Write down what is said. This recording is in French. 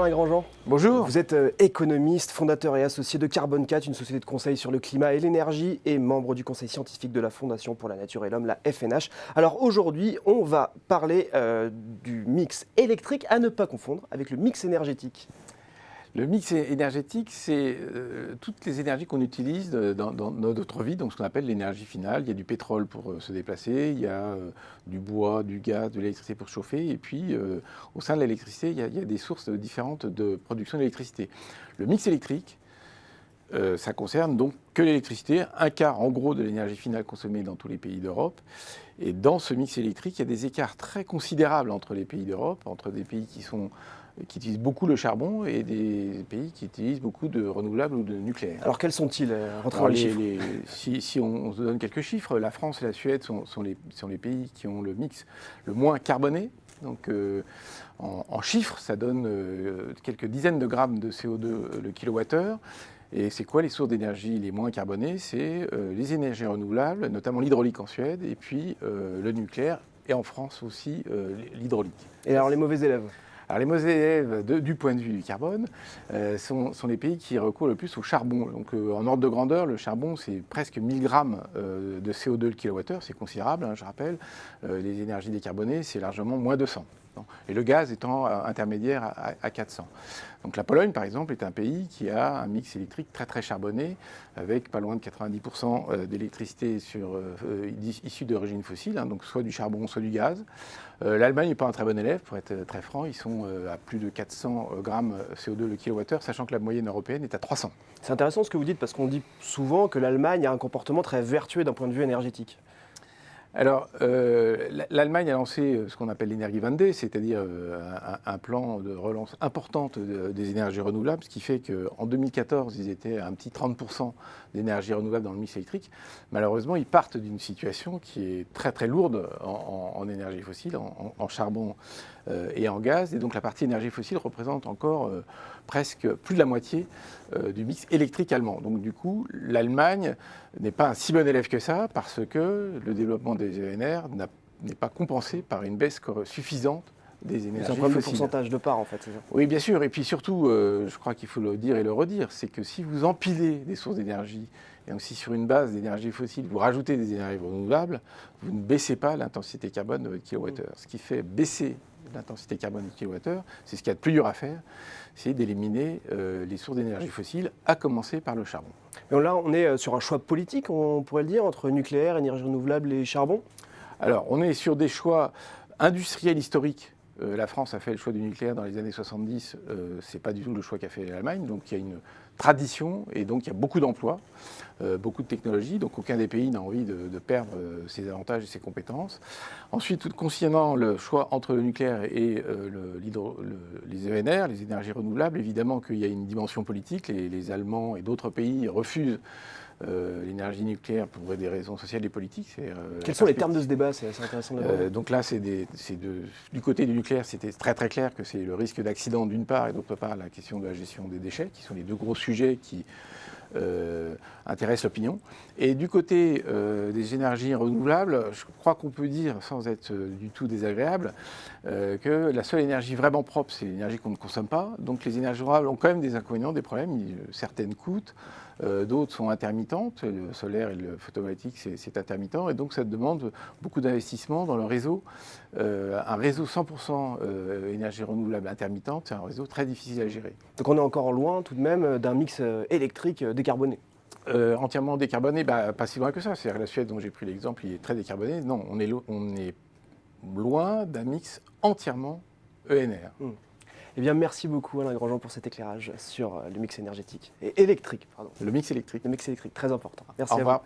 Alain Grandjean. Bonjour. Vous êtes économiste, fondateur et associé de Carbone 4, une société de conseil sur le climat et l'énergie, et membre du conseil scientifique de la Fondation pour la Nature et l'Homme, la FNH. Alors aujourd'hui, on va parler du mix électrique à ne pas confondre avec le mix énergétique. Le mix énergétique, c'est toutes les énergies qu'on utilise dans notre vie, donc ce qu'on appelle l'énergie finale. Il y a du pétrole pour se déplacer, il y a du bois, du gaz, de l'électricité pour chauffer, et puis au sein de l'électricité, il y a des sources différentes de production d'électricité. Le mix électrique, ça concerne donc que l'électricité, un quart en gros de l'énergie finale consommée dans tous les pays d'Europe. Et dans ce mix électrique, il y a des écarts très considérables entre les pays d'Europe, entre des pays qui utilisent beaucoup le charbon et des pays qui utilisent beaucoup de renouvelables ou de nucléaire. Alors quels sont-ils? Rentrons dans les chiffres. Si on se donne quelques chiffres, la France et la Suède sont les pays qui ont le mix le moins carboné. Donc en chiffres, ça donne quelques dizaines de grammes de CO2 le kilowattheure. Et c'est quoi les sources d'énergie les moins carbonées? C'est les énergies renouvelables, notamment l'hydraulique en Suède, et puis le nucléaire, et en France aussi l'hydraulique. Et alors les mauvais élèves? Alors les mauvais élèves, du point de vue du carbone, sont les pays qui recourent le plus au charbon. Donc en ordre de grandeur, le charbon, c'est presque 1000 grammes de CO2 le kilowattheure, c'est considérable, hein, je rappelle. Les énergies décarbonées, c'est largement moins de 100. Et le gaz étant intermédiaire à 400. Donc la Pologne, par exemple, est un pays qui a un mix électrique très très charbonné, avec pas loin de 90% d'électricité issue d'origine fossile, hein, donc soit du charbon, soit du gaz. L'Allemagne n'est pas un très bon élève, pour être très franc. Ils sont à plus de 400 grammes CO2 le kilowattheure, sachant que la moyenne européenne est à 300. C'est intéressant ce que vous dites, parce qu'on dit souvent que l'Allemagne a un comportement très vertueux d'un point de vue énergétique. Alors, l'Allemagne a lancé ce qu'on appelle l'Energiewende, c'est-à-dire un plan de relance importante des énergies renouvelables, ce qui fait qu'en 2014, ils étaient à un petit 30% d'énergie renouvelable dans le mix électrique. Malheureusement, ils partent d'une situation qui est très très lourde en énergie fossile, en charbon et en gaz. Et donc la partie énergie fossile représente encore presque plus de la moitié du mix électrique allemand. Donc du coup, l'Allemagne n'est pas un si bon élève que ça, parce que le développement des ENR n'est pas compensé par une baisse suffisante des énergies fossiles. C'est un problème de pourcentage de part, en fait, c'est ça? Oui, bien sûr. Et puis surtout, je crois qu'il faut le dire et le redire, c'est que si vous empilez des sources d'énergie, et donc si sur une base d'énergie fossile, vous rajoutez des énergies renouvelables, vous ne baissez pas l'intensité carbone de votre kilowattheure. Ce qui fait baisser l'intensité carbone du kilowattheure, c'est ce qu'il y a de plus dur à faire, c'est d'éliminer les sources d'énergie fossiles, à commencer par le charbon. Mais là, on est sur un choix politique, on pourrait le dire, entre nucléaire, énergie renouvelable et charbon? Alors, on est sur des choix industriels historiques. La France a fait le choix du nucléaire dans les années 70, ce n'est pas du tout le choix qu'a fait l'Allemagne, donc il y a une tradition et donc il y a beaucoup d'emplois, beaucoup de technologies, donc aucun des pays n'a envie de perdre ses avantages et ses compétences. Ensuite, concernant le choix entre le nucléaire et les ENR, les énergies renouvelables, évidemment qu'il y a une dimension politique, les Allemands et d'autres pays refusent l'énergie nucléaire pour des raisons sociales et politiques. Quels sont les termes de ce débat? C'est assez intéressant de voir. Donc là, du côté du nucléaire, c'était très très clair que c'est le risque d'accident d'une part et d'autre part la question de la gestion des déchets, qui sont les deux gros sujets qui intéressent l'opinion. Et du côté des énergies renouvelables, je crois qu'on peut dire, sans être du tout désagréable, que la seule énergie vraiment propre, c'est l'énergie qu'on ne consomme pas. Donc les énergies renouvelables ont quand même des inconvénients, des problèmes. Certaines coûtent. D'autres sont intermittentes, le solaire et le photovoltaïque c'est intermittent, et donc ça demande beaucoup d'investissement dans le réseau. Un réseau 100% énergie renouvelable intermittente, c'est un réseau très difficile à gérer. Donc on est encore loin tout de même d'un mix électrique décarboné? Entièrement décarboné, pas si loin que ça. C'est-à-dire la Suède dont j'ai pris l'exemple, il est très décarboné. Non, on est loin d'un mix entièrement ENR. Eh bien, merci beaucoup Alain Grandjean pour cet éclairage sur le mix énergétique et électrique, pardon. Le mix électrique. Le mix électrique, très important. Merci Au revoir. à vous.